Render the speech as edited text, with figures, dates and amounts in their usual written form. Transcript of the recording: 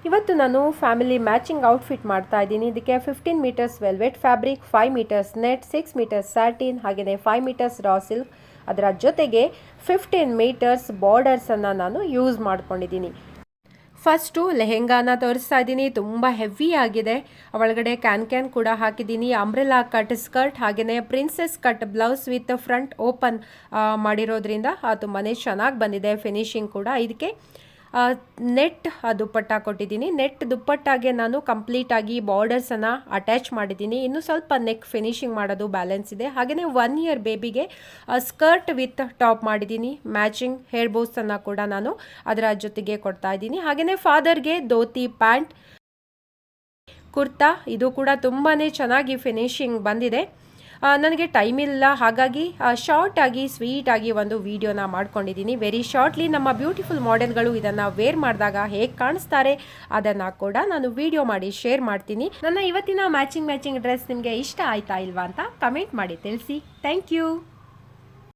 ಇವತ್ತು ನಾನು family matching outfit ಮಾಡ್ತಾ ಇದ್ದೀನಿ. ಇದಕ್ಕೆ 15 metres velvet fabric, 5 metres net, 6 metres satin, ಹಾಗೆಯೇ 5 ಮೀಟರ್ಸ್ ರಾ ಸಿಲ್ಕ್, ಅದರ ಜೊತೆಗೆ 15 ಮೀಟರ್ಸ್ ಬಾರ್ಡರ್ಸನ್ನು ನಾನು ಯೂಸ್ ಮಾಡ್ಕೊಂಡಿದ್ದೀನಿ. ಫಸ್ಟು ಲೆಹೆಂಗಾನ ತೋರಿಸ್ತಾ ಇದ್ದೀನಿ. ತುಂಬ ಹೆವಿ ಆಗಿದೆ. ಒಳಗಡೆ ಕ್ಯಾನ್ ಕೂಡ ಹಾಕಿದ್ದೀನಿ. ಅಂಬ್ರೆಲಾ ಕಟ್ ಸ್ಕರ್ಟ್, ಹಾಗೆಯೇ princess cut blouse with front open ಮಾಡಿರೋದ್ರಿಂದ ತುಂಬಾ ಚೆನ್ನಾಗಿ ಬಂದಿದೆ. ಫಿನಿಶಿಂಗ್ ಕೂಡ ಇದಕ್ಕೆ ನೆಟ್ ದುಪ್ಪಟ್ಟ ಕೊಟ್ಟಿದ್ದೀನಿ. ನೆಟ್ ದುಪ್ಪಟ್ಟಾಗೆ ನಾನು ಕಂಪ್ಲೀಟಾಗಿ ಬಾರ್ಡರ್ಸನ್ನು ಅಟ್ಯಾಚ್ ಮಾಡಿದ್ದೀನಿ. ಇನ್ನು ಸ್ವಲ್ಪ ನೆಕ್ ಫಿನಿಶಿಂಗ್ ಮಾಡೋದು ಬ್ಯಾಲೆನ್ಸ್ ಇದೆ. ಹಾಗೆಯೇ 1 ಇಯರ್ ಬೇಬಿಗೆ ಸ್ಕರ್ಟ್ ವಿತ್ ಟಾಪ್ ಮಾಡಿದ್ದೀನಿ. ಮ್ಯಾಚಿಂಗ್ ಹೇರ್ ಬೋಸನ್ನು ಕೂಡ ನಾನು ಅದರ ಜೊತೆಗೆ ಕೊಡ್ತಾ ಇದ್ದೀನಿ. ಹಾಗೆಯೇ ಫಾದರ್ಗೆ ಧೋತಿ ಪ್ಯಾಂಟ್, ಕುರ್ತಾ, ಇದು ಕೂಡ ತುಂಬಾ ಚೆನ್ನಾಗಿ ಫಿನಿಶಿಂಗ್ ಬಂದಿದೆ. ನನಗೆ ಟೈಮ್ ಇಲ್ಲ, ಹಾಗಾಗಿ ಶಾರ್ಟಾಗಿ ಸ್ವೀಟಾಗಿ ಒಂದು ವಿಡಿಯೋನ ಮಾಡ್ಕೊಂಡಿದ್ದೀನಿ. ವೆರಿ ಶಾರ್ಟ್ಲಿ ನಮ್ಮ ಬ್ಯೂಟಿಫುಲ್ ಮಾಡೆಲ್ಗಳು ಇದನ್ನು ವೇರ್ ಮಾಡಿದಾಗ ಹೇಗೆ ಕಾಣಿಸ್ತಾರೆ ಅದನ್ನು ಕೂಡ ನಾನು ವಿಡಿಯೋ ಮಾಡಿ ಶೇರ್ ಮಾಡ್ತೀನಿ. ನನ್ನ ಇವತ್ತಿನ ಮ್ಯಾಚಿಂಗ್ ಡ್ರೆಸ್ ನಿಮಗೆ ಇಷ್ಟ ಆಯ್ತಾ ಇಲ್ವಾ ಅಂತ ಕಮೆಂಟ್ ಮಾಡಿ ತಿಳಿಸಿ. Thank you.